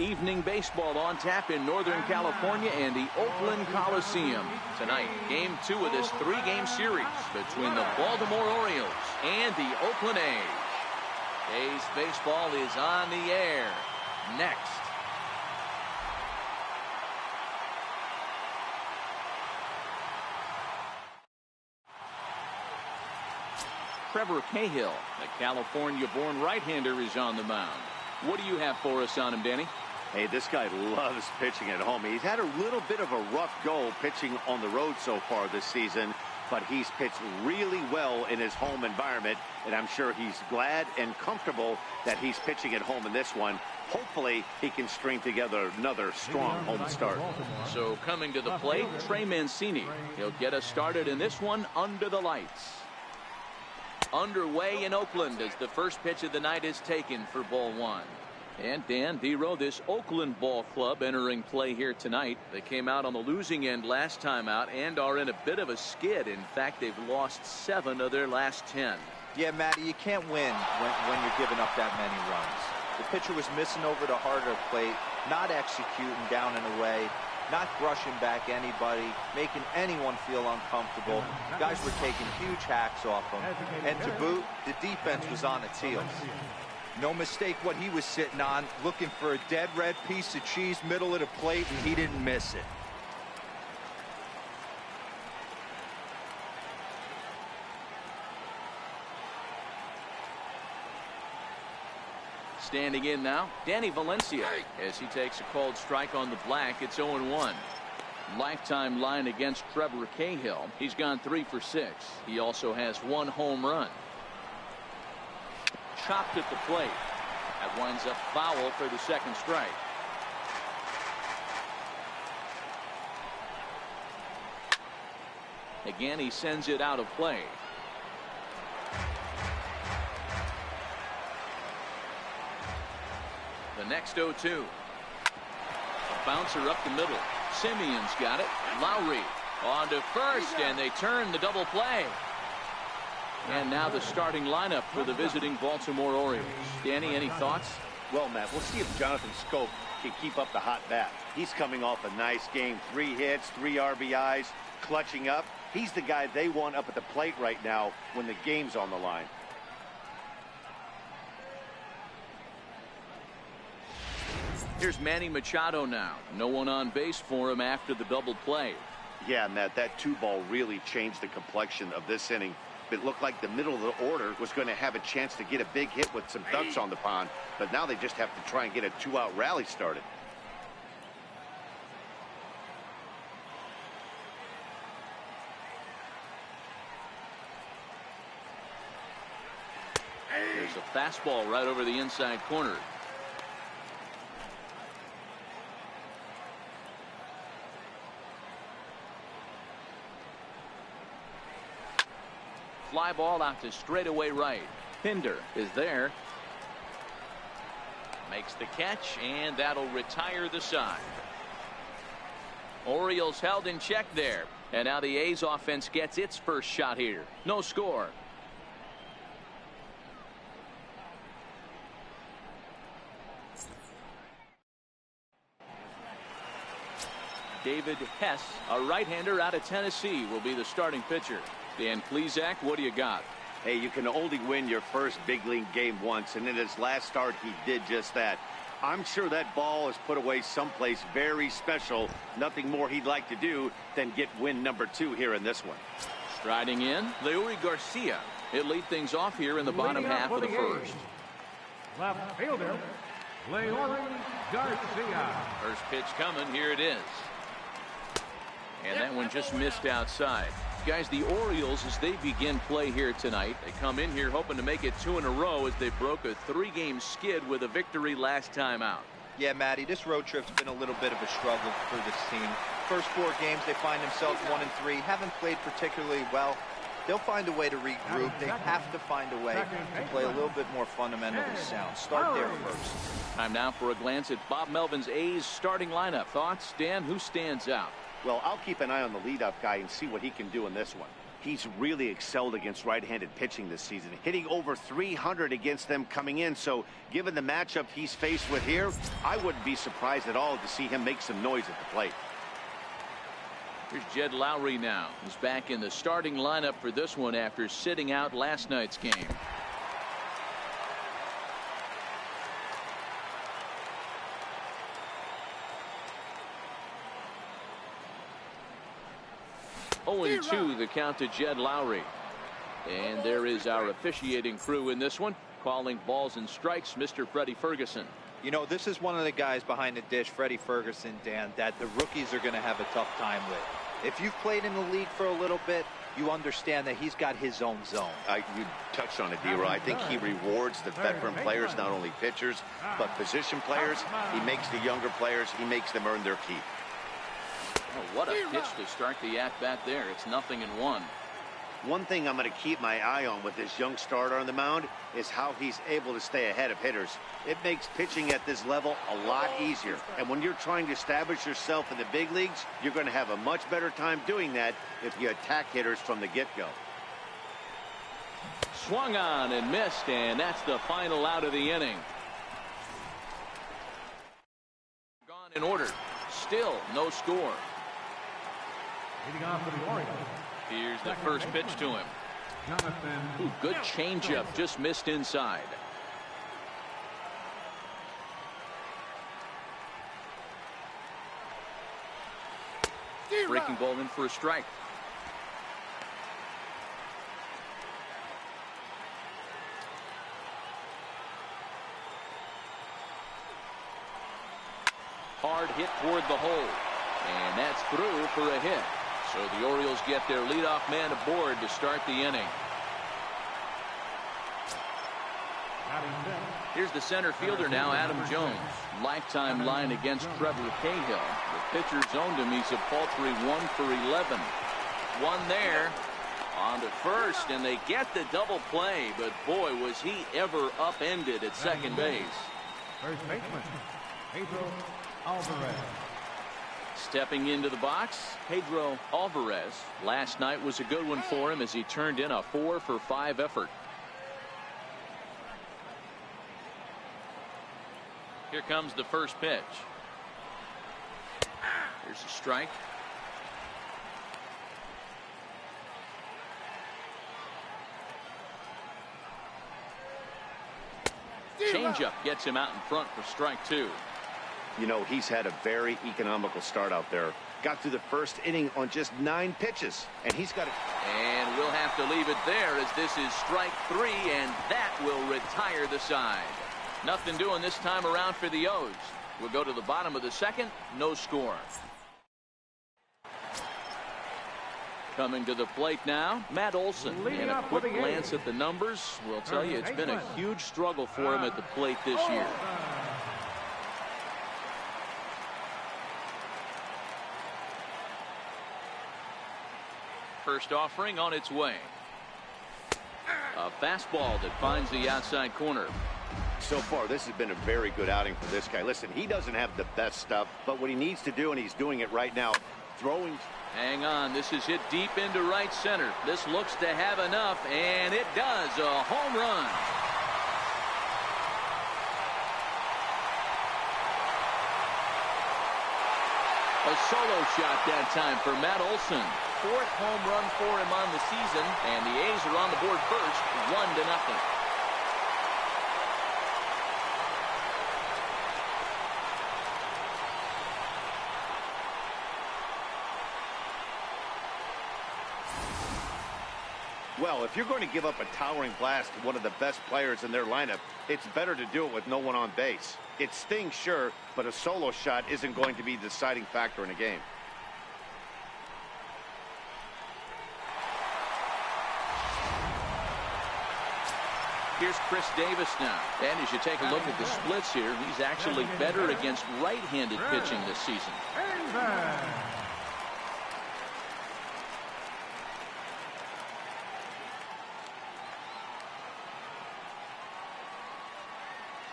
Evening baseball on tap in Northern California and the Oakland Coliseum. Tonight, game 2 of this 3-game series between the Baltimore Orioles and the Oakland A's. A's baseball is on the air next. Trevor Cahill, the California-born right-hander, is on the mound. What do you have for us on him, Danny? Hey, this guy loves pitching at home. He's had a little bit of a rough go pitching on the road so far this season, but he's pitched really well in his home environment, and I'm sure he's glad and comfortable that he's pitching at home in this one. Hopefully, he can string together another strong home start. So coming to the plate, Trey Mancini. He'll get us started in this one under the lights. Underway in Oakland as the first pitch of the night is taken for ball 1. And Dan Dero, this Oakland ball club entering play here tonight. They came out on the losing end last time out and are in a bit of a skid. In fact, they've lost 7 of their last 10. Yeah, Matty, you can't win when you're giving up that many runs. The pitcher was missing over the heart of the plate, not executing down and away, not brushing back anybody, making anyone feel uncomfortable. Guys were taking huge hacks off them. And to boot, the defense was on its heels. No mistake what he was sitting on, looking for a dead red piece of cheese middle of the plate, and he didn't miss it. Standing in now, Danny Valencia, as he takes a cold strike on the black. It's 0-1. Lifetime line against Trevor Cahill. He's gone 3 for 6. He also has 1 home run. Chopped at the plate. That winds up foul for the second strike. Again, he sends it out of play. The next 0-2. A bouncer up the middle. Simeon's got it. Lowry on to first, and they turn the double play. And now the starting lineup for the visiting Baltimore Orioles. Danny, any thoughts? Well, Matt, we'll see if Jonathan Schoop can keep up the hot bat. He's coming off a nice game. 3 hits, 3 RBIs, clutching up. He's the guy they want up at the plate right now when the game's on the line. Here's Manny Machado now. No one on base for him after the double play. Yeah, Matt, that 2-ball really changed the complexion of this inning. It looked like the middle of the order was going to have a chance to get a big hit with some ducks on the pond, but now they just have to try and get a 2-out rally started. There's a fastball right over the inside corner. Fly ball out to straightaway right. Pinder is there. Makes the catch, and that'll retire the side. Orioles held in check there. And now the A's offense gets its first shot here. No score. David Hess, a right-hander out of Tennessee, will be the starting pitcher. Dan Plesac, what do you got? Hey, you can only win your first big league game once, and in his last start, he did just that. I'm sure that ball is put away someplace very special. Nothing more he'd like to do than get win number 2 here in this one. Striding in, Lowe Garcia. He'll lead things off here in the bottom half of the first. Left fielder, Lowe Garcia. First pitch coming. Here it is. And that one just missed outside. Guys, the Orioles, as they begin play here tonight, they come in here hoping to make it 2 in a row as they broke a 3-game skid with a victory last time out. Yeah, Matty, this road trip's been a little bit of a struggle for this team. First 4 games, they find themselves 1-3, haven't played particularly well. They'll find a way to regroup. They have to find a way to play a little bit more fundamentally sound. Start there first. Time now for a glance at Bob Melvin's A's starting lineup. Thoughts, Dan? Who stands out? Well, I'll keep an eye on the leadoff guy and see what he can do in this one. He's really excelled against right-handed pitching this season, hitting over 300 against them coming in. So given the matchup he's faced with here, I wouldn't be surprised at all to see him make some noise at the plate. Here's Jed Lowry now. He's back in the starting lineup for this one after sitting out last night's game. Oh, 0-2 the count to Jed Lowry. And there is our officiating crew in this one, calling balls and strikes, Mr. Freddie Ferguson. You know, this is one of the guys behind the dish, Freddie Ferguson, Dan, that the rookies are going to have a tough time with. If you've played in the league for a little bit, you understand that he's got his own zone. You touched on it, D-Roy. I think he rewards the veteran players, not only pitchers, but position players. He makes the younger players, he makes them earn their keep. Oh, what a pitch to start the at-bat there. It's 0-1. One thing I'm going to keep my eye on with this young starter on the mound is how he's able to stay ahead of hitters. It makes pitching at this level a lot easier. And when you're trying to establish yourself in the big leagues, you're going to have a much better time doing that if you attack hitters from the get-go. Swung on and missed, and that's the final out of the inning. Gone in order. Still no score. Leading off for the Orioles. Here's the first pitch to him. Ooh, good changeup, just missed inside. Breaking ball in for a strike. Hard hit toward the hole, and that's through for a hit. So the Orioles get their leadoff man aboard to start the inning. Here's the center fielder now, Adam Jones. Lifetime line against Trevor Cahill. The pitcher zoned him. He's a paltry 1 for 11. One there on to first, and they get the double play, but boy, was he ever upended at second base. First baseman, Pedro Alvarez. Stepping into the box, Pedro Alvarez. Last night was a good one for him as he turned in a 4 for 5 effort. Here comes the first pitch. Here's a strike. Changeup gets him out in front for strike 2. You know, he's had a very economical start out there. Got through the first inning on just 9 pitches, and he's got it. And we'll have to leave it there as this is strike 3, and that will retire the side. Nothing doing this time around for the O's. We'll go to the bottom of the second, no score. Coming to the plate now, Matt Olson. And a quick glance at the numbers will tell you it's been a huge struggle for him at the plate this year. First offering on its way. A fastball that finds the outside corner. So far, this has been a very good outing for this guy. Listen, he doesn't have the best stuff, but what he needs to do, and he's doing it right now, throwing. Hang on, this is hit deep into right center. This looks to have enough, and it does. A home run. A solo shot that time for Matt Olson. 4th home run for him on the season, and the A's are on the board first, 1-0. Well, if you're going to give up a towering blast to one of the best players in their lineup, it's better to do it with no one on base. It stings, sure, but a solo shot isn't going to be the deciding factor in a game. Here's Chris Davis now. And as you take a look at the splits here, he's actually better against right-handed pitching this season.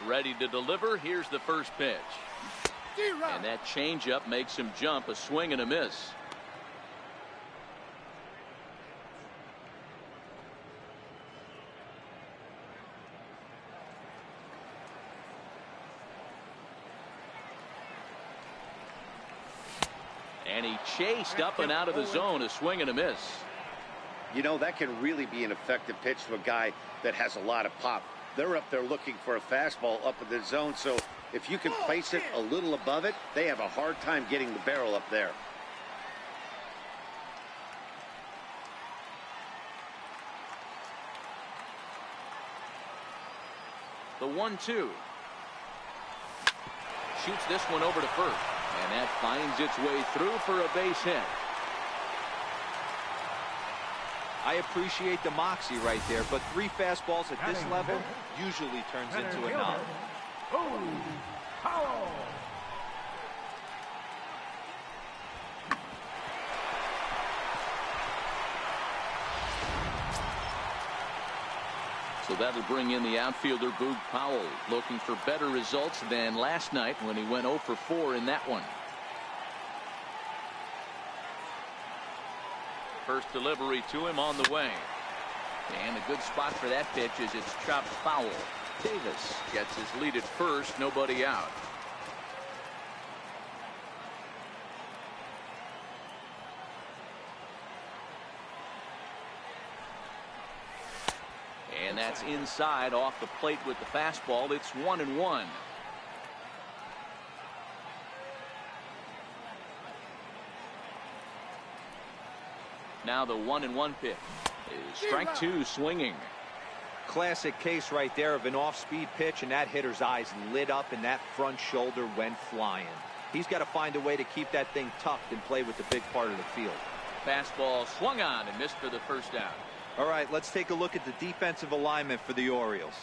Ready to deliver. Here's the first pitch. And that changeup makes him jump. A swing and a miss. And he chased up and out of the zone, a swing and a miss. You know, that can really be an effective pitch to a guy that has a lot of pop. They're up there looking for a fastball up in the zone, so if you can place it a little above it, they have a hard time getting the barrel up there. The 1-2. Shoots this one over to first. And that finds its way through for a base hit. I appreciate the moxie right there, but 3 fastballs at this level usually turns into a knock. So that'll bring in the outfielder Boog Powell, looking for better results than last night when he went 0 for 4 in that one. First delivery to him on the way. And a good spot for that pitch is it's chopped foul. Davis gets his lead at first, nobody out. And that's inside off the plate with the fastball. It's 1-1. Now the 1-1 pitch is strike 2 swinging. Classic case right there of an off-speed pitch, and that hitter's eyes lit up and that front shoulder went flying. He's got to find a way to keep that thing tucked and play with the big part of the field. Fastball swung on and missed for the first out. All right, let's take a look at the defensive alignment for the Orioles.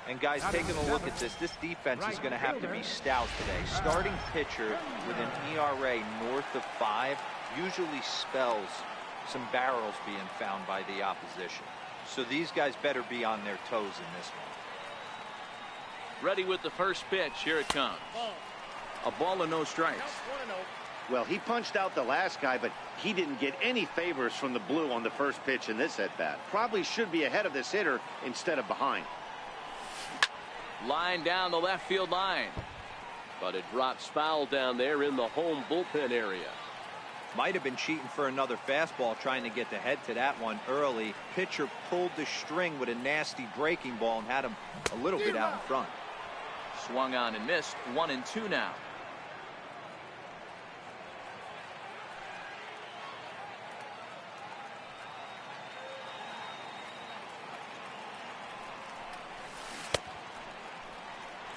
And guys, taking a look at this defense is going to have to be stout today. Starting pitcher with an ERA north of 5 usually spells some barrels being found by the opposition. So these guys better be on their toes in this one. Ready with the first pitch. Here it comes. A ball and no strikes. Well, he punched out the last guy, but he didn't get any favors from the blue on the first pitch in this at-bat. Probably should be ahead of this hitter instead of behind. Line down the left field line. But it drops foul down there in the home bullpen area. Might have been cheating for another fastball, trying to get the head to that one early. Pitcher pulled the string with a nasty breaking ball and had him a little bit out in front. Swung on and missed. 1-2 now.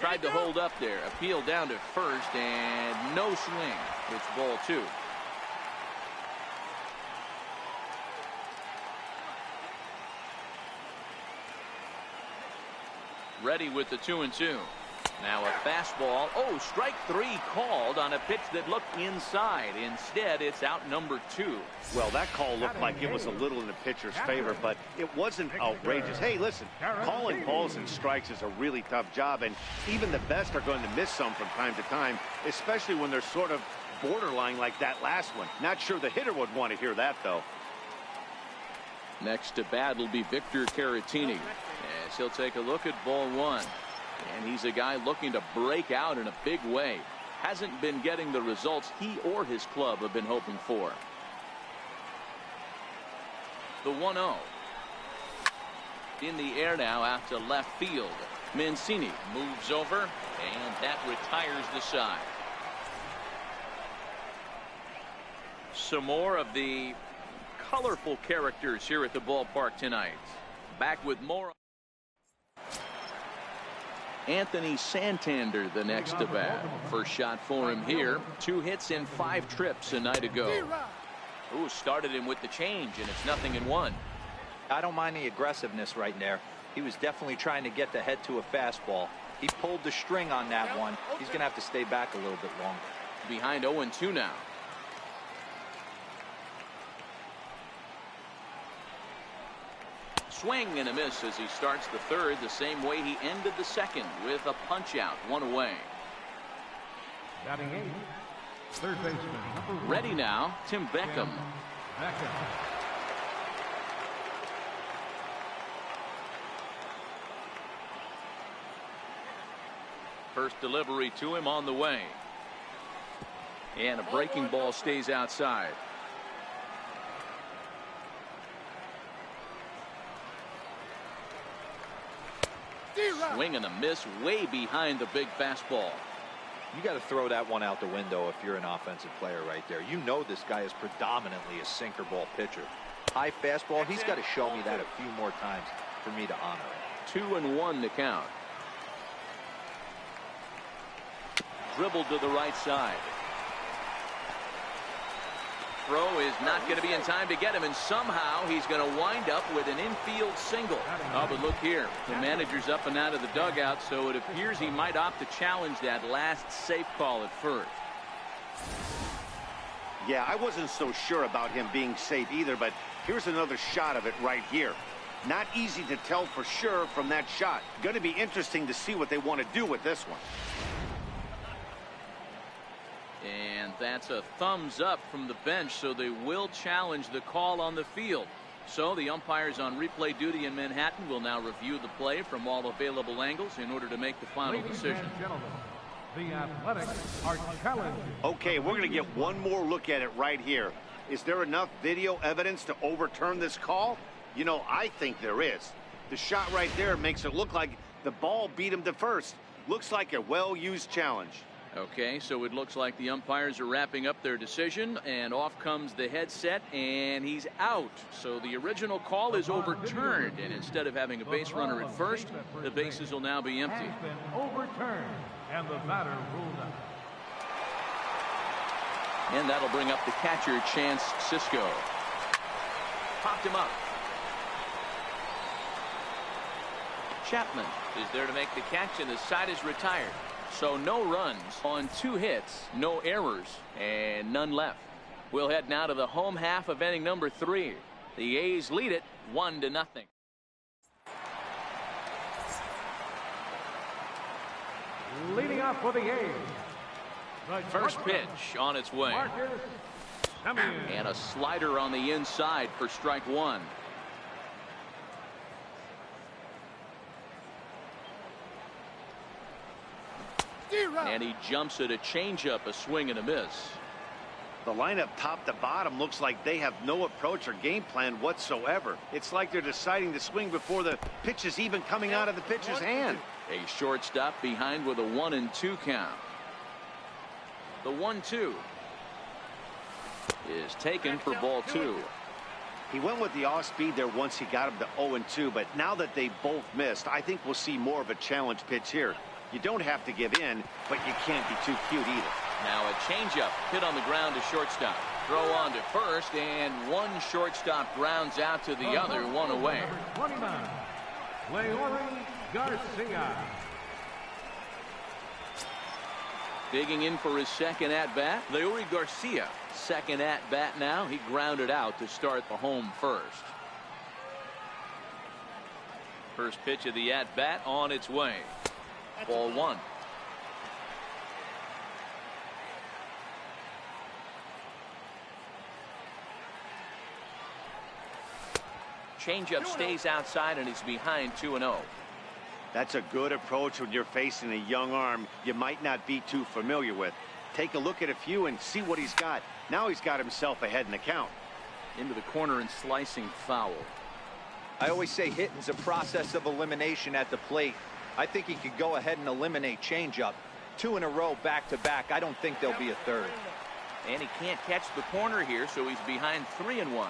Tried to hold up there. Appeal down to first and no swing. It's ball 2. Ready with the 2-2. Now a fastball. Oh, strike 3 called on a pitch that looked inside. Instead, it's out number 2. Well, that call looked like it was a little in the pitcher's favor, but it wasn't outrageous. Hey, listen, calling balls and strikes is a really tough job, and even the best are going to miss some from time to time, especially when they're sort of borderline like that last one. Not sure the hitter would want to hear that, though. Next to bat will be Victor Caratini, as he'll take a look at ball 1. And he's a guy looking to break out in a big way. Hasn't been getting the results he or his club have been hoping for. The 1-0. In the air now out to left field. Mancini moves over, and that retires the side. Some more of the colorful characters here at the ballpark tonight. Back with more. Anthony Santander, the next to bat. First shot for him here. 2 hits in 5 trips a night ago. Ooh, started him with the change, and it's 0-1. I don't mind the aggressiveness right there. He was definitely trying to get the head to a fastball. He pulled the string on that one. He's going to have to stay back a little bit longer. Behind 0-2 now. Swing and a miss as he starts the third the same way he ended the second, with a punch out, 1 away. Batting 8, third baseman. Ready now, Tim Beckham. First delivery to him on the way. And a breaking ball stays outside. Swing and a miss way behind the big fastball. You got to throw that one out the window if you're an offensive player right there. You know this guy is predominantly a sinker ball pitcher. High fastball, he's got to show me that a few more times for me to honor it. 2-1 to count. Dribbled to the right side. Throw is not going to be in time to get him, and somehow he's going to wind up with an infield single. Oh, but look here. The manager's up and out of the dugout, so it appears he might opt to challenge that last safe call at first. Yeah, I wasn't so sure about him being safe either, but here's another shot of it right here. Not easy to tell for sure from that shot. Going to be interesting to see what they want to do with this one. And that's a thumbs up from the bench, so they will challenge the call on the field. So the umpires on replay duty in Manhattan will now review the play from all available angles in order to make the final decision. The Athletics are challenging. Okay, we're going to get one more look at it right here. Is there enough video evidence to overturn this call? You know, I think there is. The shot right there makes it look like the ball beat him to first. Looks like a well-used challenge. Okay, so it looks like the umpires are wrapping up their decision, and off comes the headset, and he's out. So the original call is overturned, and instead of having a base runner at first, the bases will now be empty. Has been overturned, and the batter ruled out. And that'll bring up the catcher, Chance Sisco. Popped him up. Chapman is there to make the catch, and the side is retired. So no runs on 2 hits, no errors, and none left. We'll head now to the home half of inning number 3. The A's lead it 1-0. Leading off for the A's. The First pitch on its way. And a slider on the inside for strike 1. And he jumps at a changeup, a swing and a miss. The lineup top to bottom looks like they have no approach or game plan whatsoever. It's like they're deciding to swing before the pitch is even coming out of the pitcher's hand. A shortstop behind with a 1-2 count. The 1-2 is taken for ball 2. He went with the off speed there once he got him to 0-2, but now that they both missed, I think we'll see more of a challenge pitch here. You don't have to give in, but you can't be too cute either. Now a changeup hit on the ground to shortstop. Throw on to first, and one shortstop grounds out to the other, one away. 29, Lowe Garcia. Digging in for his second at-bat, Lowe Garcia. Second at-bat now. He grounded out to start the home first. First pitch of the at-bat on its way. Ball 1. Changeup stays outside, and he's behind 2-0. That's a good approach when you're facing a young arm you might not be too familiar with. Take a look at a few and see what he's got. Now he's got himself ahead in the count. Into the corner and slicing foul. I always say hitting's a process of elimination at the plate. I think he could go ahead and eliminate changeup. 2 in a row back-to-back. I don't think there'll be a third. And he can't catch the corner here, so he's behind 3-1.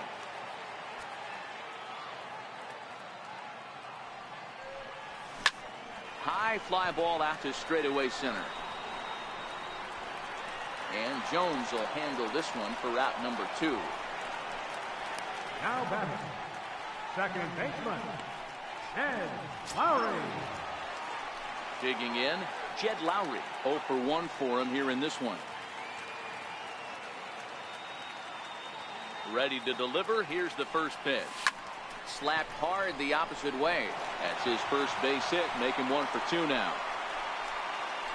High fly ball out to straightaway center. And Jones will handle this one for route number 2. Now batting, second baseman, Jed Lowry. Digging in, Jed Lowry. 0 for 1 for him here in this one. Ready to deliver. Here's the first pitch. Slapped hard the opposite way. That's his first base hit, making 1 for 2 now.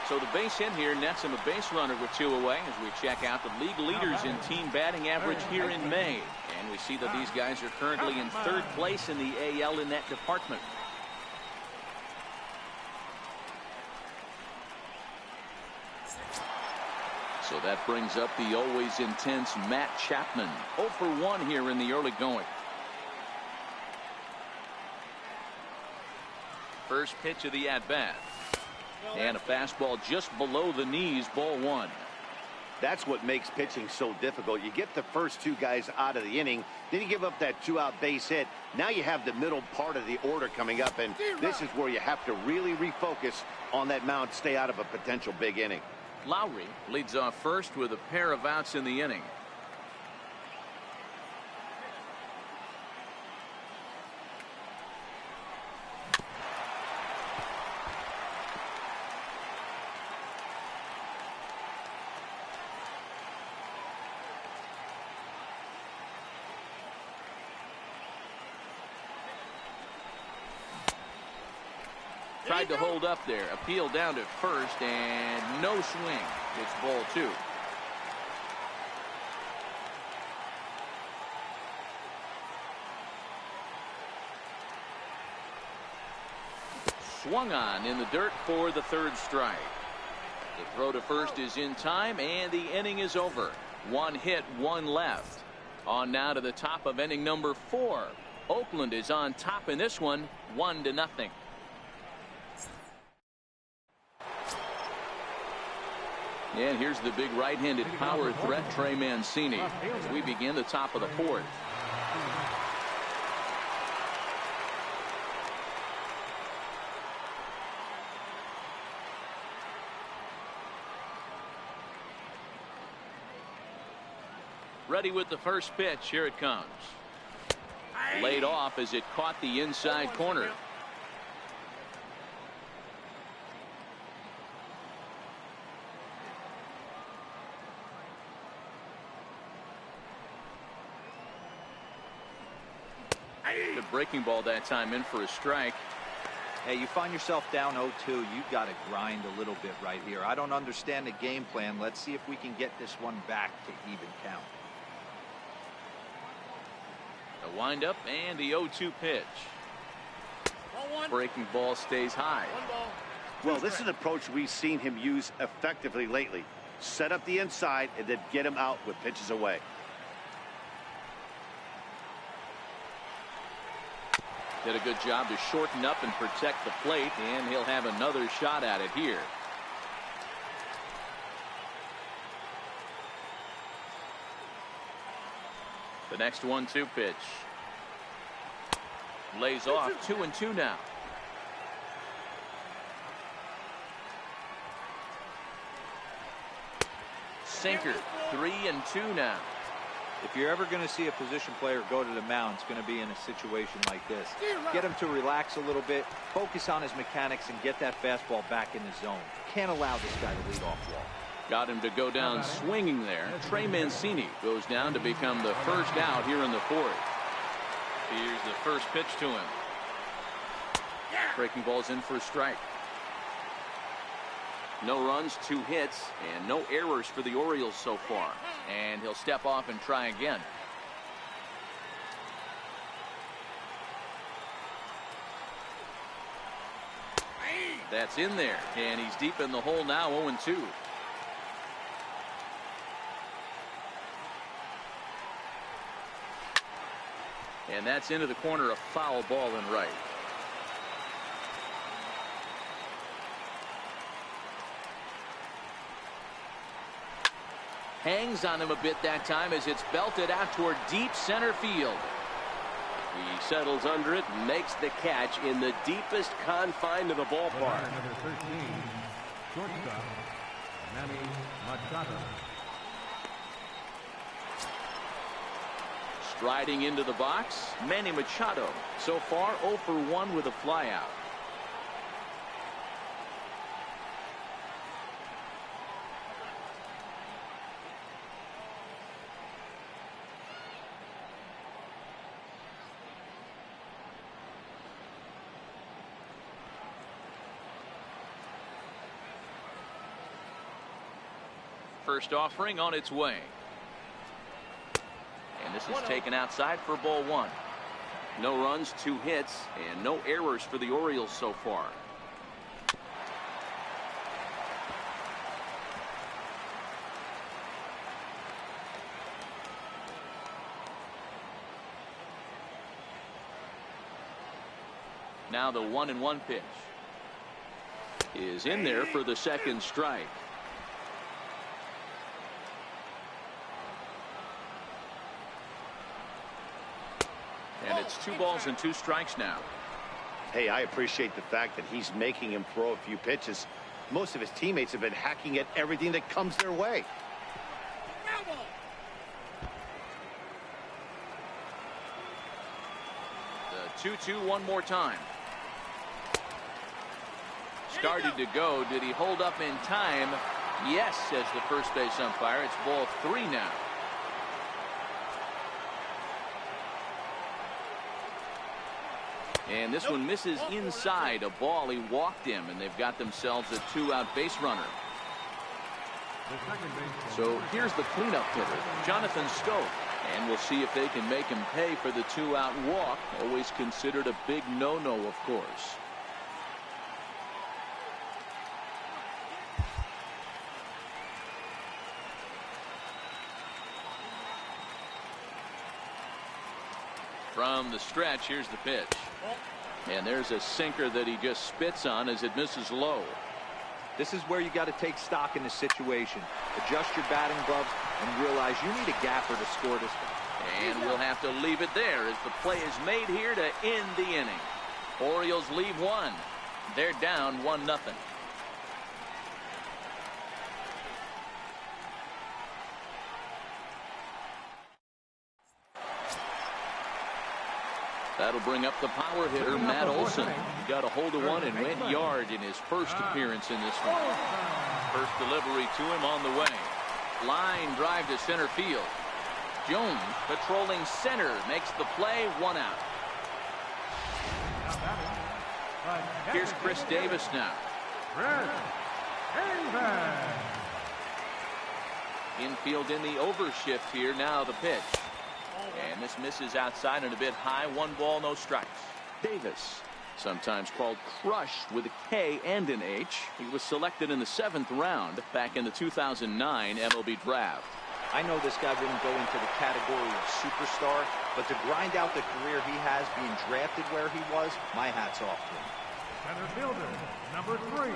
So the base hit here nets him a base runner with 2 away as we check out the league leaders in team batting average here in May. And we see that these guys are currently in 3rd place in the AL in that department. So that brings up the always intense Matt Chapman. 0 for 1 here in the early going. First pitch of the at-bat. And a fastball just below the knees, ball 1. That's what makes pitching so difficult. You get the first 2 guys out of the inning, then you give up that 2-out base hit. Now you have the middle part of the order coming up, and this is where you have to really refocus on that mound, stay out of a potential big inning. Lowry leads off first with a pair of outs in the inning. Tried to hold up there. Appeal down to first, and no swing. It's ball 2. Swung on in the dirt for the 3rd strike. The throw to first is in time, and the inning is over. 1 hit, 1 left. On now to the top of inning number 4. Oakland is on top in this one, 1-0. And here's the big right-handed power threat, Trey Mancini, as we begin the top of the 4th. Ready with the first pitch. Here it comes. Laid off as it caught the inside corner. The breaking ball that time in for a strike. Hey, you find yourself down 0-2. You've got to grind a little bit right here. I don't understand the game plan. Let's see if we can get this one back to even count. The windup and the 0-2 pitch. Breaking ball stays high. Well, this is an approach we've seen him use effectively lately. Set up the inside and then get him out with pitches away. Did a good job to shorten up and protect the plate, and he'll have another shot at it here. The next 1-2 pitch. Lays off 2-2 now. Sinker, 3-2 now. If you're ever going to see a position player go to the mound, it's going to be in a situation like this. Get him to relax a little bit, focus on his mechanics, and get that fastball back in the zone. Can't allow this guy to lead off wall. Got him to go down swinging there. Trey Mancini goes down to become the first out here in the 4th. Here's the first pitch to him. Breaking ball's in for a strike. No runs, 2 hits, and no errors for the Orioles so far. And he'll step off and try again. That's in there, and he's deep in the hole now, 0-2. And that's into the corner, a foul ball in right. Hangs on him a bit that time as it's belted out toward deep center field. He settles under it and makes the catch in the deepest confine of the ballpark. Number 13, shortstop, Manny Machado. Striding into the box, Manny Machado. So far 0 for 1 with a flyout. First offering on its way. And this is taken outside for ball 1. No runs, 2 hits, and no errors for the Orioles so far. Now the 1-1 pitch is in there for the second strike. And it's 2 balls and 2 strikes now. Hey, I appreciate the fact that he's making him throw a few pitches. Most of his teammates have been hacking at everything that comes their way. The 2-2 one more time. Started to go. Did he hold up in time? Yes, says the first base umpire. It's ball 3 now. And this one misses inside. A ball. He walked him, and they've got themselves a 2-out base runner. So here's the cleanup hitter, Jonathan Stowe. And we'll see if they can make him pay for the 2-out walk. Always considered a big no-no, of course. From the stretch, here's the pitch. And there's a sinker that he just spits on as it misses low. This is where you got to take stock in the situation. Adjust your batting gloves and realize you need a gapper to score this guy. And we'll have to leave it there as the play is made here to end the inning. Orioles leave 1. They're down 1-0. That'll bring up the power hitter, Matt Olson. He got a hold of one and went yard in his first appearance in this one. First delivery to him on the way. Line drive to center field. Jones patrolling center makes the play, 1 out. Here's Chris Davis now. Infield in the overshift here. Now the pitch. And this misses outside and a bit high. 1 ball, no strikes. Davis, sometimes called Crush with a K and an H. He was selected in the 7th round back in the 2009 MLB draft. I know this guy wouldn't go into the category of superstar, but to grind out the career he has being drafted where he was, my hat's off to him. Center fielder, number 3.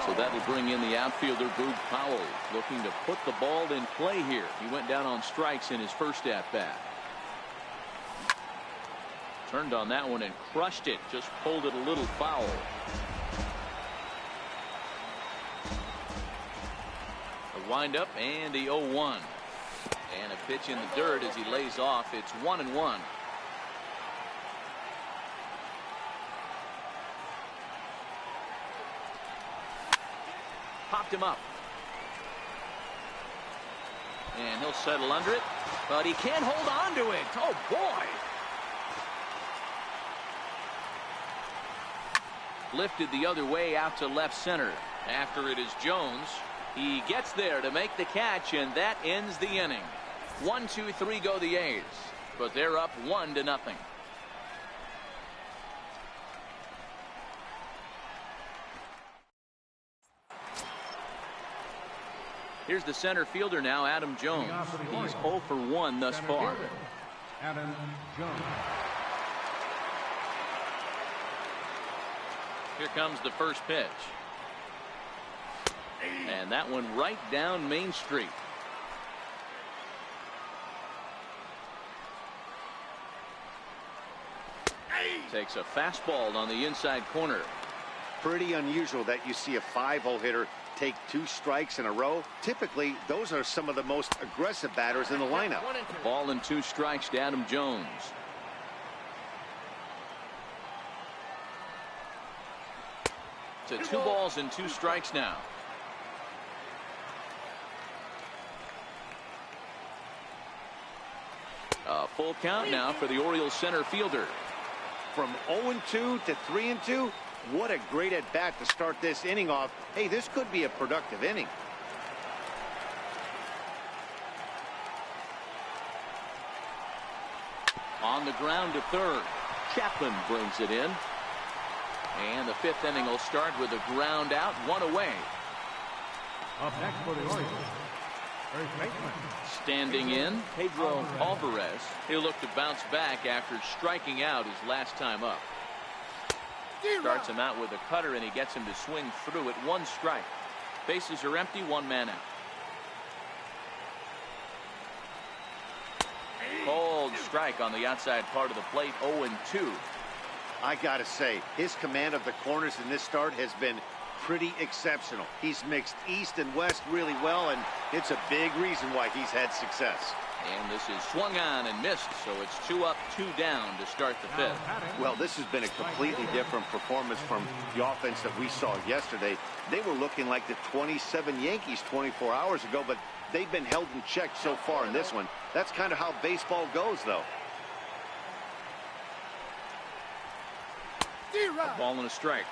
So that'll bring in the outfielder, Boog Powell, looking to put the ball in play here. He went down on strikes in his first at-bat. Turned on that one and crushed it. Just pulled it a little foul. A windup and the 0-1. And a pitch in the dirt as he lays off. It's 1-1. Popped him up. And he'll settle under it, but he can't hold on to it. Oh, boy. Lifted the other way out to left center. After it is Jones. He gets there to make the catch, and that ends the inning. 1, 2, 3 go the A's, but they're up 1-0. Here's the center fielder now, Adam Jones. He's 0 for 1 thus far. Adam Jones. Here comes the first pitch. And that one right down Main Street. Takes a fastball on the inside corner. Pretty unusual that you see a 5-hole hitter take 2 strikes in a row. Typically, those are some of the most aggressive batters in the lineup. Ball and 2 strikes to Adam Jones. To 2 balls and 2 strikes now. A full count now for the Orioles center fielder. From 0-2 to 3-2. What a great at-bat to start this inning off. Hey, this could be a productive inning. On the ground to third. Chapman brings it in. And the 5th inning will start with a ground out, 1 away. Up next for the Orioles, First baseman. Standing in, Pedro Alvarez. He'll look to bounce back after striking out his last time up. Starts him out with a cutter, and he gets him to swing through it. 1 strike. Bases are empty, 1 man out. Cold strike on the outside part of the plate, 0-2. I gotta say, his command of the corners in this start has been pretty exceptional. He's mixed east and west really well, and it's a big reason why he's had success. And this is swung on and missed, so it's 2 up, 2 down to start the 5th. Well, this has been a completely different performance from the offense that we saw yesterday. They were looking like the 27 Yankees 24 hours ago, but they've been held in check so far in this one. That's kind of how baseball goes, though. A ball and a strike.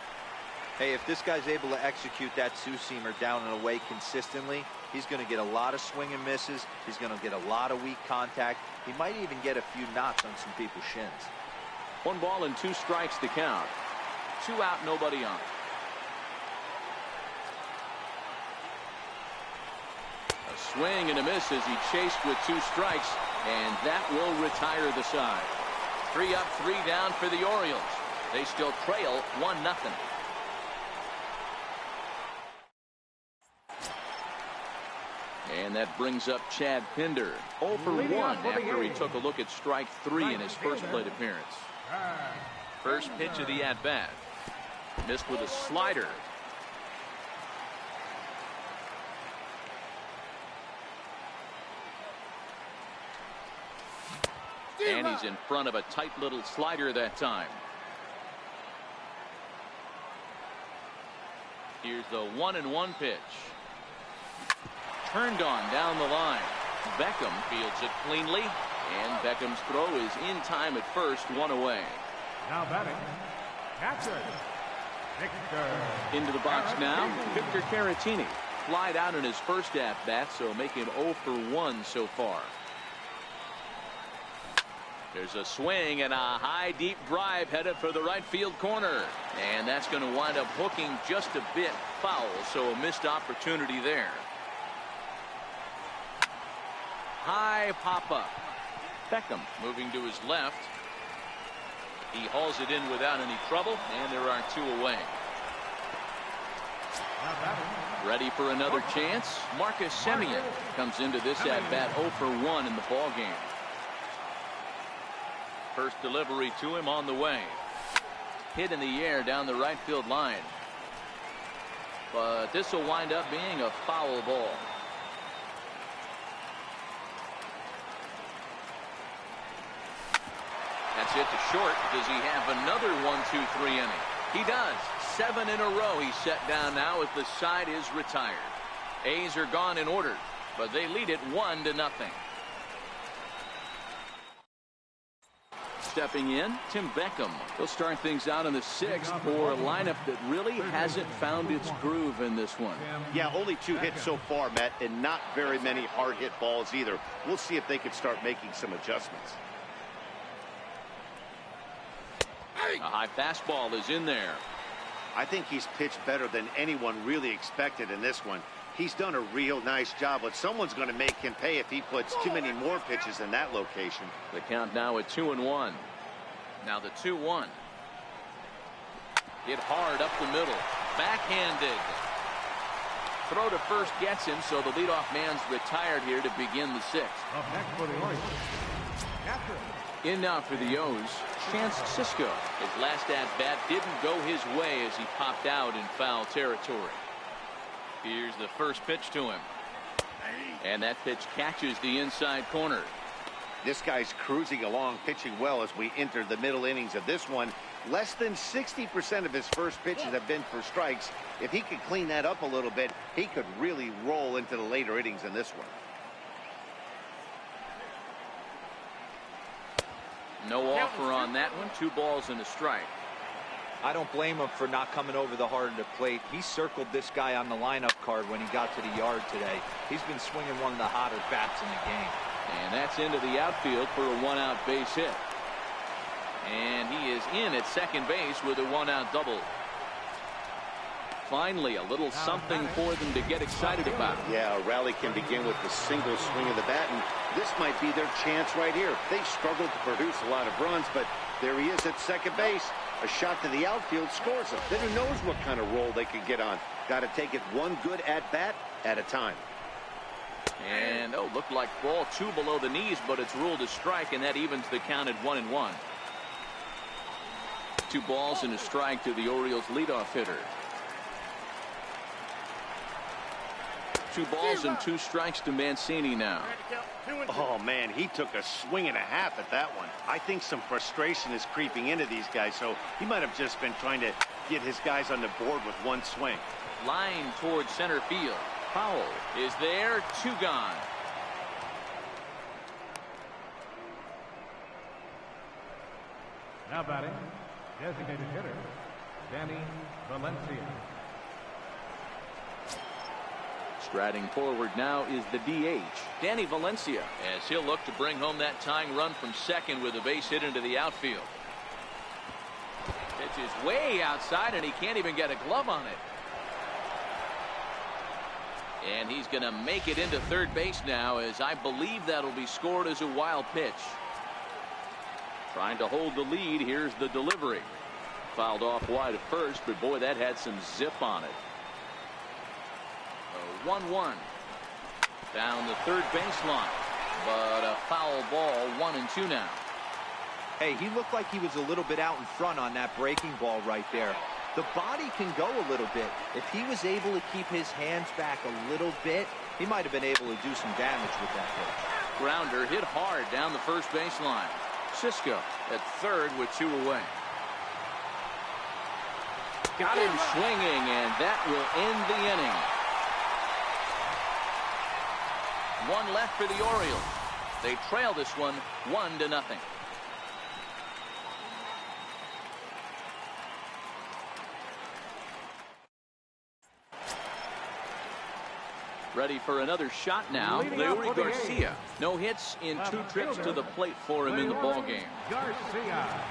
Hey, if this guy's able to execute that 2-seamer down and away consistently, he's going to get a lot of swing and misses. He's going to get a lot of weak contact. He might even get a few knocks on some people's shins. 1 ball and 2 strikes to count. 2 out, nobody on. A swing and a miss as he chased with 2 strikes, and that will retire the side. 3 up, 3 down for the Orioles. They still trail 1-0. And that brings up Chad Pinder. 0 for 1 after he took a look at strike 3 in his first plate appearance. First pitch of the at-bat. Missed with a slider. And he's in front of a tight little slider that time. Here's the 1-1 pitch. Turned on down the line. Beckham fields it cleanly, and Beckham's throw is in time at first, 1 away. Now batting, catcher, Victor. Into the box now, Victor Caratini. Flied out in his first at-bat, so make him 0 for 1 so far. There's a swing and a high deep drive headed for the right field corner. And that's going to wind up hooking just a bit foul, so a missed opportunity there. High pop-up. Beckham moving to his left. He hauls it in without any trouble, and there are 2 away. Ready for another chance. Marcus Semien comes into this at-bat 0 for 1 in the ballgame. First delivery to him on the way. Hit in the air down the right field line. But this will wind up being a foul ball. That's it to short. Does he have another 1-2-3 inning? He does. 7 in a row he's set down now as the side is retired. A's are gone in order, but they lead it 1-0. Stepping in, Tim Beckham. He'll start things out in the 6th for a lineup that really hasn't found its groove in this one. Yeah, only 2 hits so far, Matt, and not very many hard hit balls either. We'll see if they can start making some adjustments. A high fastball is in there. I think he's pitched better than anyone really expected in this one. He's done a real nice job, but someone's going to make him pay if he puts too many more pitches in that location. The count now at 2-1. Now the 2-1. Hit hard up the middle. Backhanded. Throw to first gets him, so the leadoff man's retired here to begin the 6th. Up next for the Orioles, catcher. In now for the O's, Chance Sisco. His last at-bat didn't go his way as he popped out in foul territory. Here's the first pitch to him. And that pitch catches the inside corner. This guy's cruising along, pitching well as we enter the middle innings of this one. Less than 60% of his first pitches have been for strikes. If he could clean that up a little bit, he could really roll into the later innings in this one. No offer on that one. 2 balls and a strike. I don't blame him for not coming over the hard of the plate. He circled this guy on the lineup card when he got to the yard today. He's been swinging one of the hotter bats in the game. And that's into the outfield for a 1-out base hit. And he is in at second base with a 1-out double. Finally, a little something for them to get excited about. Yeah, a rally can begin with the single swing of the bat, and this might be their chance right here. They've struggled to produce a lot of runs, but there he is at second base. A shot to the outfield scores him. Then who knows what kind of roll they could get on. Got to take it one good at-bat at a time. And, looked like ball 2 below the knees, but it's ruled a strike, and that evens the count at 1-1. 2 balls and a strike to the Orioles leadoff hitter. 2 balls and 2 strikes to Mancini now. Oh, man, he took a swing and a half at that one. I think some frustration is creeping into these guys, so he might have just been trying to get his guys on the board with one swing. Line towards center field. Foul is there. 2 gone. Now batting, designated hitter, Danny Valencia. Striding forward now is the DH, Danny Valencia, as he'll look to bring home that tying run from second with a base hit into the outfield. Pitch is way outside, and he can't even get a glove on it. And he's going to make it into third base now, as I believe that'll be scored as a wild pitch. Trying to hold the lead. Here's the delivery. Fouled off wide at first, but boy, that had some zip on it. 1-1 down the third baseline, but a foul ball. 1-2 now. Hey, he looked like he was a little bit out in front on that breaking ball right there. The body can go a little bit. If he was able to keep his hands back a little bit, he might have been able to do some damage with that pitch. Grounder hit hard down the first baseline. Cisco at third with 2 away. Got him swinging, and that will end the inning. 1 left for the Orioles. They trail this one 1-0. Ready for another shot now. Lowe Garcia. No hits in 2 trips to the plate for him in the ballgame. Garcia.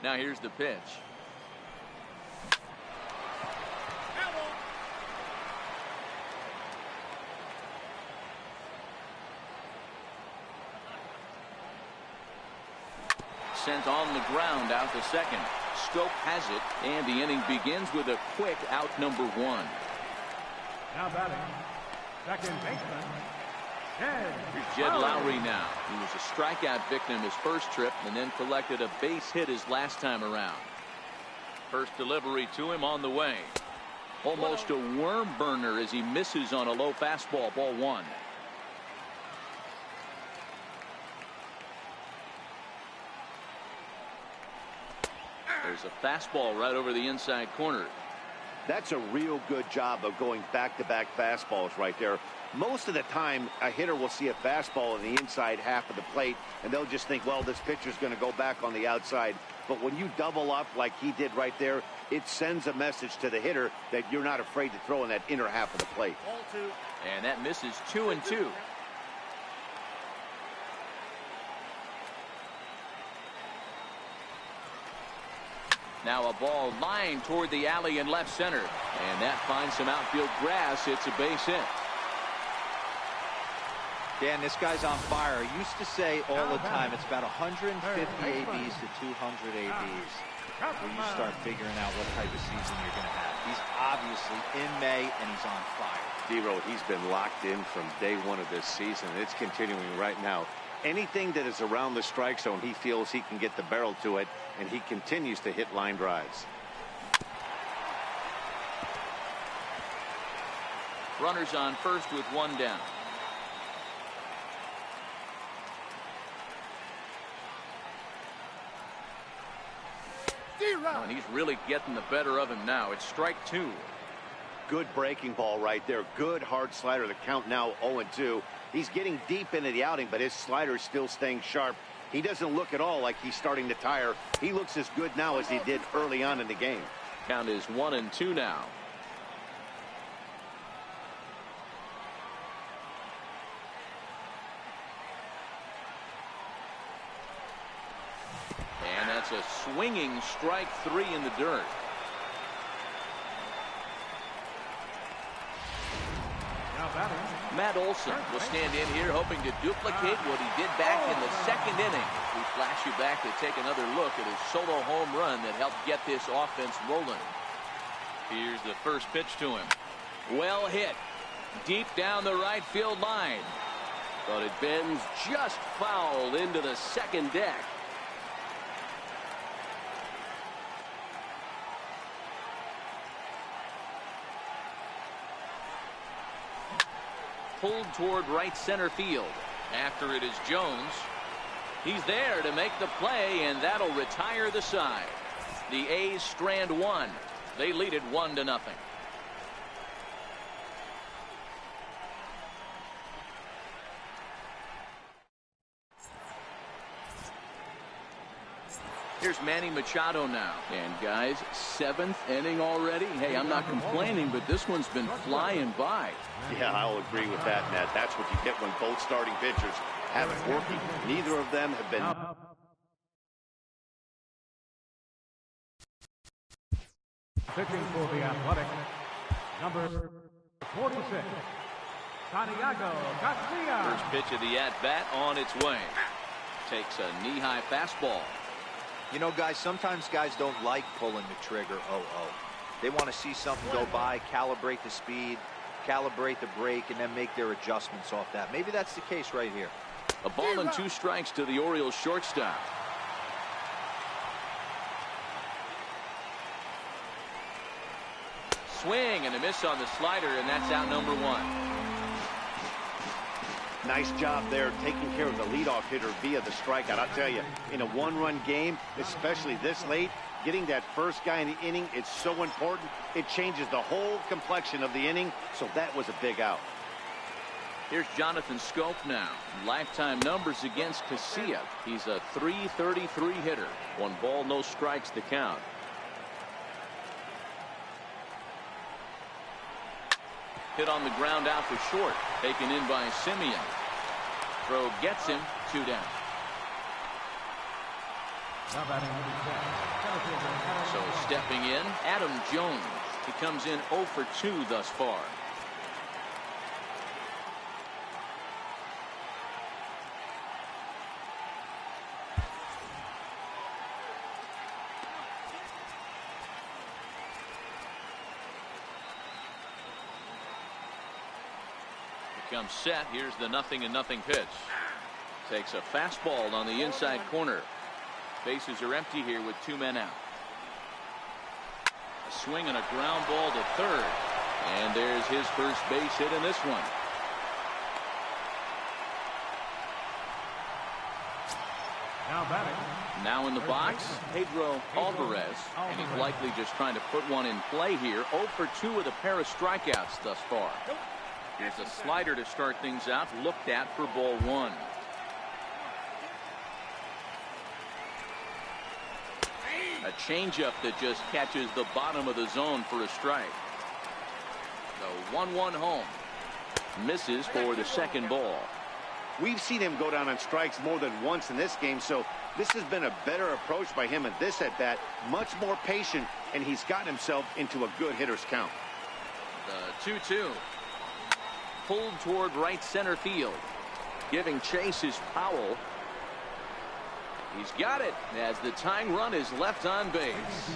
Now here's the pitch. Sent on the ground out to second. Stoke has it, and the inning begins with a quick out number 1. Now batting, second baseman, Here's Jed Lowry now. He was a strikeout victim his first trip and then collected a base hit his last time around. First delivery to him on the way. Almost a worm burner as he misses on a low fastball. Ball 1. There's a fastball right over the inside corner. That's a real good job of going back-to-back fastballs right there. Most of the time, a hitter will see a fastball in the inside half of the plate, and they'll just think, well, this pitcher's going to go back on the outside. But when you double up like he did right there, it sends a message to the hitter that you're not afraid to throw in that inner half of the plate. And that misses 2-2. Now a ball lined toward the alley in left center. And that finds some outfield grass. It's a base hit. Dan, this guy's on fire. I used to say all the time, it's about 150 ABs to 200 ABs where you start figuring out what type of season you're going to have. He's obviously in May, and he's on fire. D-Row, he's been locked in from day 1 of this season. It's continuing right now. Anything that is around the strike zone, he feels he can get the barrel to it, and he continues to hit line drives. Runners on first with 1 down. Oh, and he's really getting the better of him now. It's strike 2. Good breaking ball right there. Good hard slider. The count now 0-2. He's getting deep into the outing, but his slider is still staying sharp. He doesn't look at all like he's starting to tire. He looks as good now as he did early on in the game. Count is 1-2 now. And that's a swinging strike 3 in the dirt. Matt Olson will stand in here hoping to duplicate what he did back in the second inning. We flash you back to take another look at his solo home run that helped get this offense rolling. Here's the first pitch to him. Well hit. Deep down the right field line. But it bends just foul into the second deck. Pulled toward right center field. After it is Jones. He's there to make the play, and that'll retire the side. The A's strand 1. They lead it 1-0. Here's Manny Machado now. And guys, 7th inning already. Hey, I'm not complaining, but this one's been flying by. Yeah, I'll agree with that, Ned. That's what you get when both starting pitchers have it working. Neither of them have been. Pitching for the Athletics, number 46, Santiago Garcia. First pitch of the at-bat on its way. Takes a knee-high fastball. You know, guys, sometimes guys don't like pulling the trigger 0-0. They want to see something go by, calibrate the speed, calibrate the break, and then make their adjustments off that. Maybe that's the case right here. A ball and 2 strikes to the Orioles shortstop. Swing and a miss on the slider, and that's out number 1. Nice job there taking care of the leadoff hitter via the strikeout. I'll tell you, in a one-run game, especially this late, getting that first guy in the inning, it's so important. It changes the whole complexion of the inning, so that was a big out. Here's Jonathan Scope now. Lifetime numbers against Casilla. He's a .333 hitter. 1 ball, no strikes to count. Hit on the ground out for short. Taken in by Simeon. Throw gets him. 2 down. So stepping in, Adam Jones. He comes in 0 for 2 thus far. Comes set. Here's the 0-0 pitch. Takes a fastball on the inside corner. Bases are empty here with 2 men out. A swing and a ground ball to third. And there's his first base hit in this one. Now batting. Now in the box, Pedro Alvarez. And he's likely just trying to put one in play here. 0 for 2 with a pair of strikeouts thus far. Here's a slider to start things out, looked at for ball 1. A changeup that just catches the bottom of the zone for a strike. The 1-1 home. Misses for the second ball. We've seen him go down on strikes more than once in this game, so this has been a better approach by him at this at-bat. Much more patient, and he's gotten himself into a good hitter's count. The 2-2. Pulled toward right center field. Giving chase is Powell. He's got it as the tying run is left on base.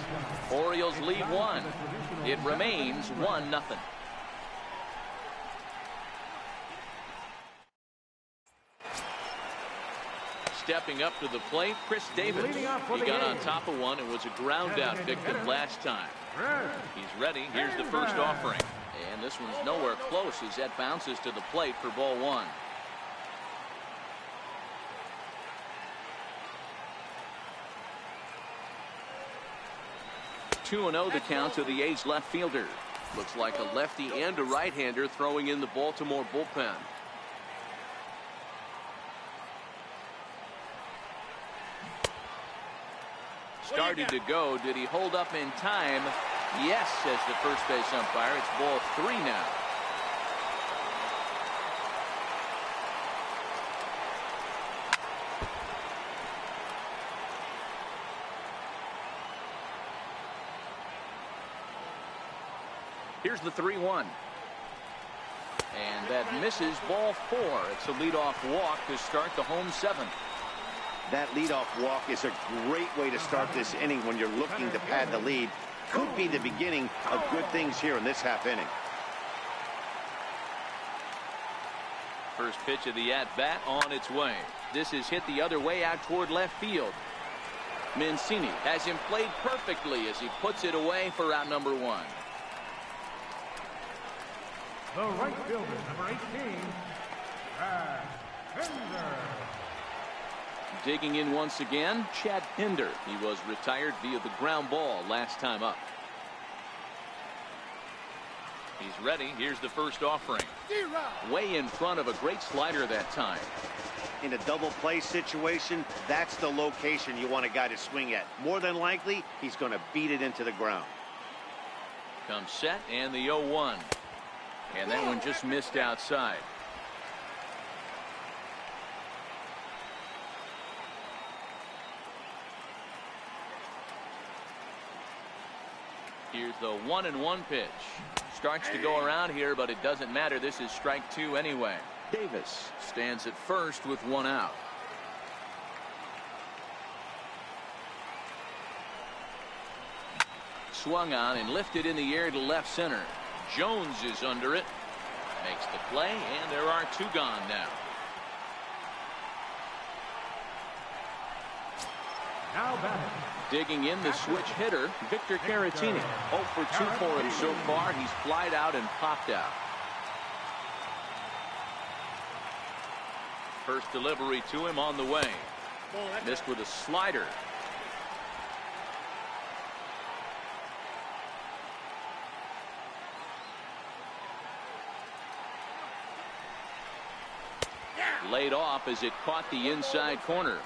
Orioles lead 1. It remains 1-0. Stepping up to the plate, Chris Davis. He got on top of one and was a ground out victim last time. He's ready. Here's the first offering. And this one's nowhere close as that bounces to the plate for ball 1. 2-0 the count to the A's left fielder. Looks like a lefty and a right-hander throwing in the Baltimore bullpen. Started to go. Did he hold up in time? Yes, says the first base umpire. It's ball 3 now. Here's the 3-1. And that misses, ball 4. It's a leadoff walk to start the home 7th. That leadoff walk is a great way to start this inning when you're looking to pad the lead. Could be the beginning of good things here in this half inning. First pitch of the at-bat on its way. This is hit the other way out toward left field. Mancini has him played perfectly as he puts it away for out number 1. The right fielder, number 18, Pinder. Digging in once again, Chad Pinder. He was retired via the ground ball last time up. He's ready. Here's the first offering. Way in front of a great slider that time. In a double play situation, that's the location you want a guy to swing at. More than likely, he's going to beat it into the ground. Comes set and the 0-1. And that one just missed outside. Here's the 1-1 pitch. Starts to go around here, but it doesn't matter. This is strike 2 anyway. Davis stands at first with 1 out. Swung on and lifted in the air to left center. Jones is under it. Makes the play, and there are 2 gone now. Now batting. Digging in the switch hitter, Victor Caratini. 0 for 2 for him so far. He's flied out and popped out. First delivery to him on the way. Missed with a slider. Laid off as it caught the inside corner.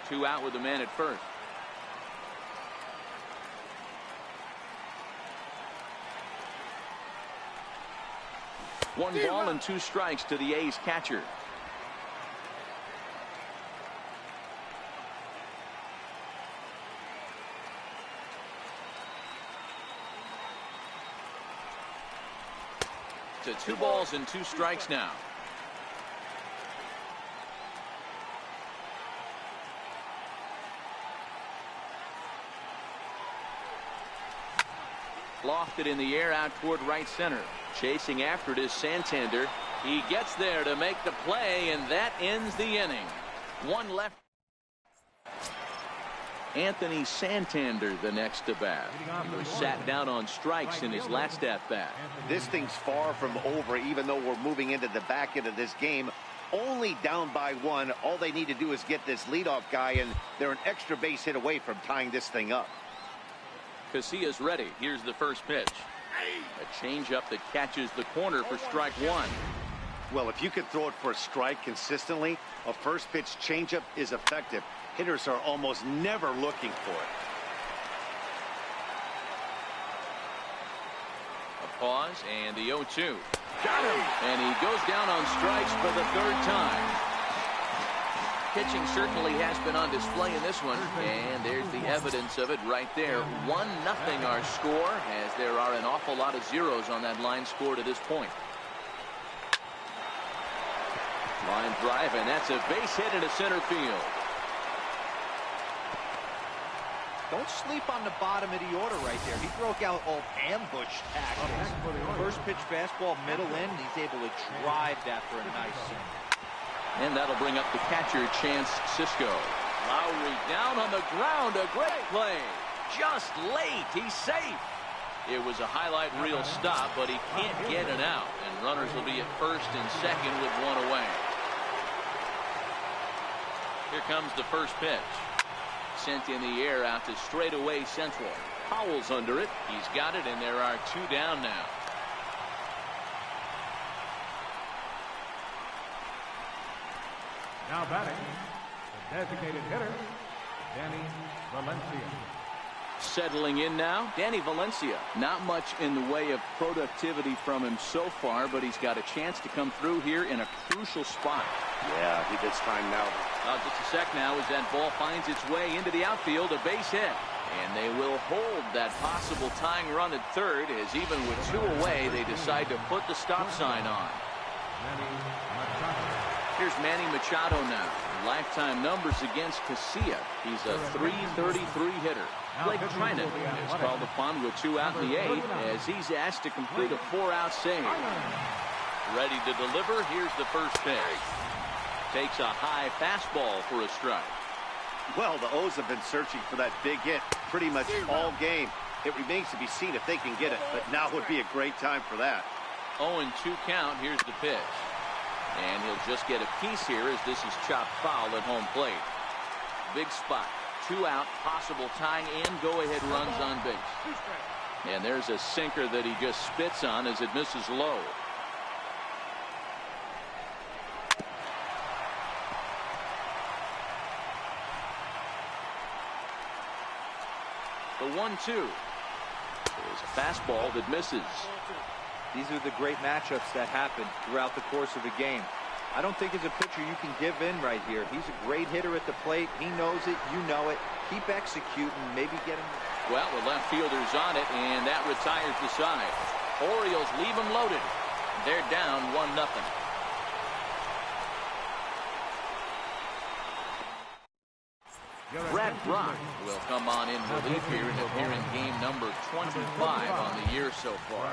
2 out with the man at first. One ball and 2 strikes to the A's catcher. To 2 balls and 2 strikes now. Lofted in the air out toward right center. Chasing after it is Santander. He gets there to make the play, and that ends the inning. 1 left. Anthony Santander the next to bat. He was sat down on strikes in his last at bat. This thing's far from over, even though we're moving into the back end of this game. Only down by 1. All they need to do is get this leadoff guy, and they're an extra base hit away from tying this thing up. Casillas ready. Here's the first pitch. A changeup that catches the corner for strike 1. Well, if you can throw it for a strike consistently, a first pitch changeup is effective. Hitters are almost never looking for it. A pause and the 0-2. Got him! And he goes down on strikes for the 3rd time. Pitching certainly has been on display in this one, and there's the evidence of it right there. 1-0 our score, as there are an awful lot of zeros on that line score to this point. Line drive, and that's a base hit into center field. Don't sleep on the bottom of the order right there. He broke out all ambush tactics. First pitch fastball, middle in. He's able to drive that for a nice single. And that'll bring up the catcher, Chance Sisco. Lowry down on the ground. A great play. Just late. He's safe. It was a highlight reel stop, but he can't get it out. And runners will be at first and second with 1 away. Here comes the first pitch. Sent in the air out to straightaway central. Powell's under it. He's got it, and there are 2 down now. Now batting, the designated hitter, Danny Valencia. Settling in now, Danny Valencia. Not much in the way of productivity from him so far, but he's got a chance to come through here in a crucial spot. Yeah, he gets time now. Just a sec now as that ball finds its way into the outfield, a base hit. And they will hold that possible tying run at third, as even with 2 away, they decide to put the stop sign on. Here's Manny Machado now. Lifetime numbers against Casilla. He's a .333 hitter. Blake Trinan is called upon with 2 out in the 8th as he's asked to complete a 4-out save. Ready to deliver. Here's the first pitch. Takes a high fastball for a strike. Well, the O's have been searching for that big hit pretty much all game. It remains to be seen if they can get it, but now would be a great time for that. 0-2 count. Here's the pitch. And he'll just get a piece here as this is chopped foul at home plate. Big spot. 2 out, possible tying and go-ahead runs on base. And there's a sinker that he just spits on as it misses low. The 1-2 is a fastball that misses. These are the great matchups that happen throughout the course of a game. I don't think as a pitcher you can give in right here. He's a great hitter at the plate. He knows it. You know it. Keep executing. Maybe get him. Well, the left fielder's on it, and that retires the side. Orioles leave him loaded. They're down 1-0. Brad Brock will come on in relief here and appear in game number 25 on the year so far.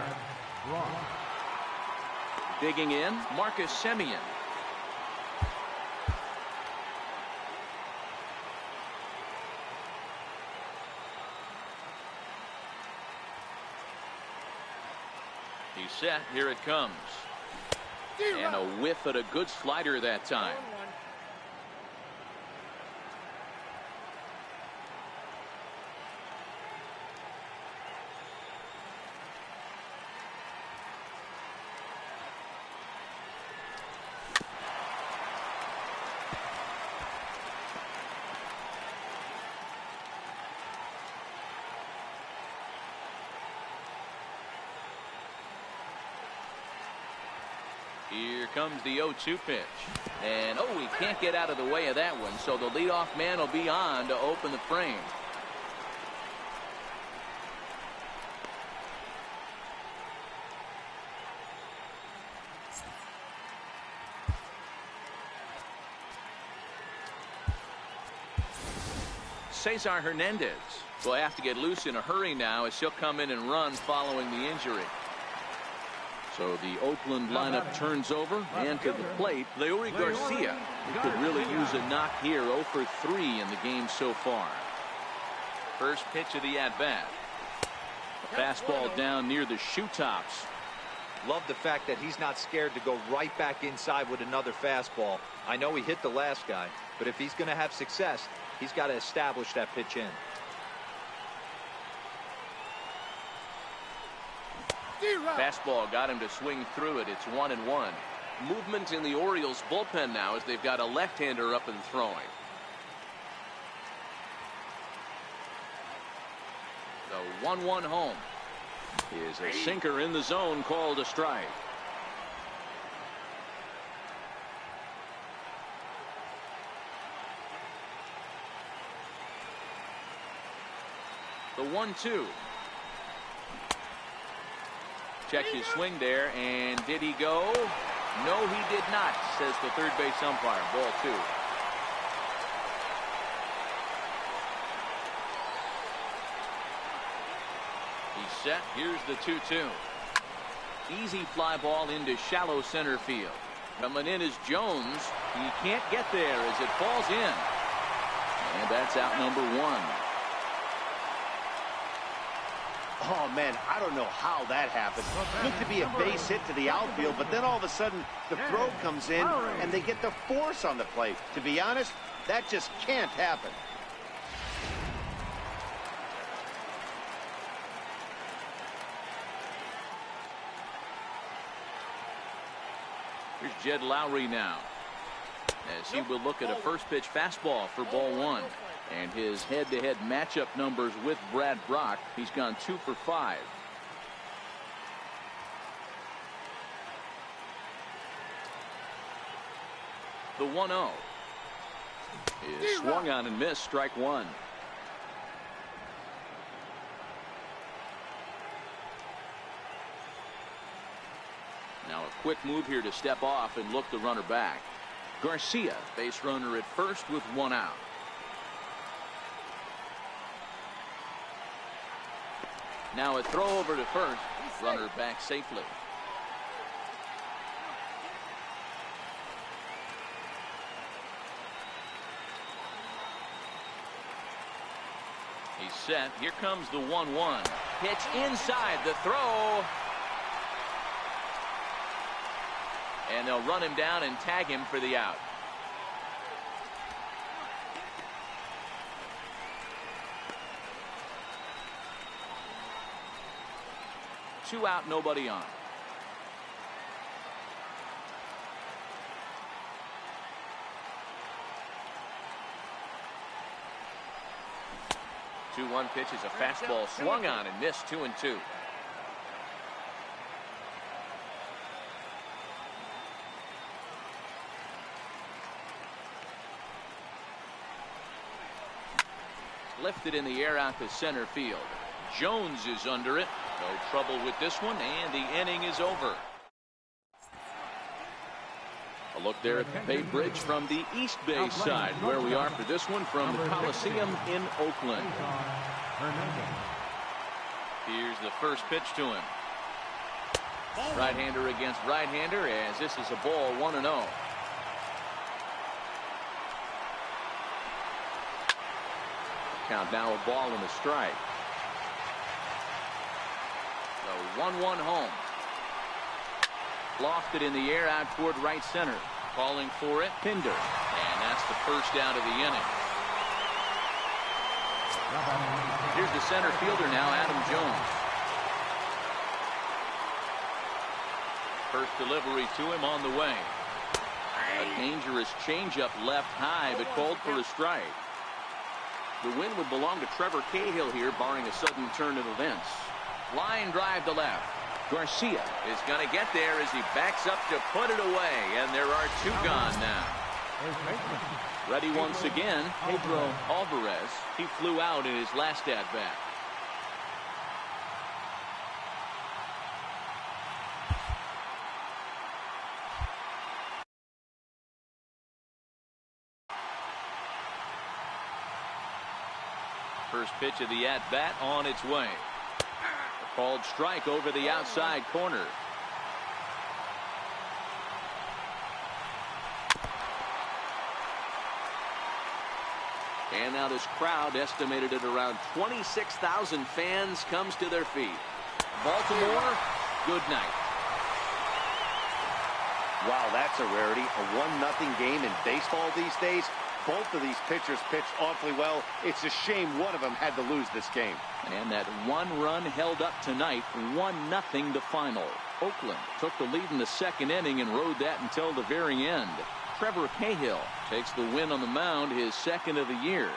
Digging in, Marcus Semien. He's set. Here it comes. And a whiff at a good slider that time. Here comes the 0-2 pitch. And, he can't get out of the way of that one, so the leadoff man will be on to open the frame. Cesar Hernandez will have to get loose in a hurry now as he'll come in and run following the injury. So the Oakland lineup turns over, and to the plate, Leury Garcia, who could really use a knock here. 0 for 3 in the game so far. First pitch of the at-bat. Fastball down near the shoe tops. Love the fact that he's not scared to go right back inside with another fastball. I know he hit the last guy, but if he's going to have success, he's got to establish that pitch in. Fastball got him to swing through it. It's 1-1. Movement in the Orioles bullpen now as they've got a left-hander up and throwing. The 1-1 home is a sinker in the zone called a strike. The 1-2. Checked his swing there, and did he go? No, he did not, says the third base umpire. Ball 2. He's set. Here's the 2-2. Easy fly ball into shallow center field. Coming in is Jones. He can't get there as it falls in. And that's out number 1. Oh, man, I don't know how that happened. Looked to be a base hit to the outfield, but then all of a sudden the throw comes in and they get the force on the plate. To be honest, that just can't happen. Here's Jed Lowry now, as he will look at a first pitch fastball for ball one. And his head-to-head matchup numbers with Brad Brock, he's gone 2 for 5. The 1-0 is swung on and missed, strike one. Now a quick move here to step off and look the runner back. Garcia, base runner at first with 1 out. Now a throw over to first, runner back safely. He's set. Here comes the 1-1. Pitch inside, the throw. And they'll run him down and tag him for the out. Two out, nobody on. The 2-1 pitch is a fastball swung on and missed, 2-2. Lifted in the air out to center field. Jones is under it. No trouble with this one, and the inning is over. A look there at the Bay Bridge from the East Bay side, where we are for this one from the Coliseum in Oakland. Here's the first pitch to him. Right-hander against right-hander, as this is a ball, 1-0. Count now a ball and a strike. The 1-1 home. Lofted in the air out toward right center. Calling for it, Pinder. And that's the first out of the inning. Here's the center fielder now, Adam Jones. First delivery to him on the way. A dangerous changeup left high, but called for a strike. The win would belong to Trevor Cahill here, barring a sudden turn of events. Line drive to left. Garcia is going to get there as he backs up to put it away, and there are two gone now. Ready once again, Pedro Alvarez. He flew out in his last at-bat. First pitch of the at-bat on its way. A called strike over the outside corner. And now this crowd, estimated at around 26,000 fans, comes to their feet. Baltimore, good night. Wow, that's a rarity. A 1-0 game in baseball these days. Both of these pitchers pitched awfully well. It's a shame one of them had to lose this game. And that one run held up tonight, 1-0 the final. Oakland took the lead in the second inning and rode that until the very end. Trevor Cahill takes the win on the mound, his second of the year.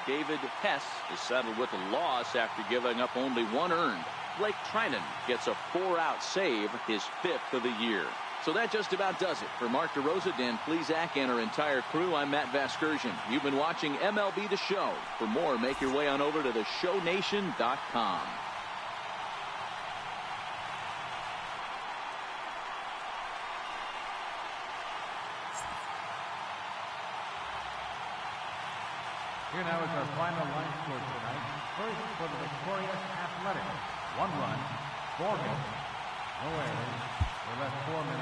David Hess is settled with a loss after giving up only one earned. Blake Trinan gets a 4-out save, his 5th of the year. So that just about does it. For Mark DeRosa, Dan Plesac, and our entire crew, I'm Matt Vasgersian. You've been watching MLB The Show. For more, make your way on over to theshownation.com. Here now is our final line score tonight. First for the victorious Athletics. 1 run, 4 hits, no errors. The last 4 minutes.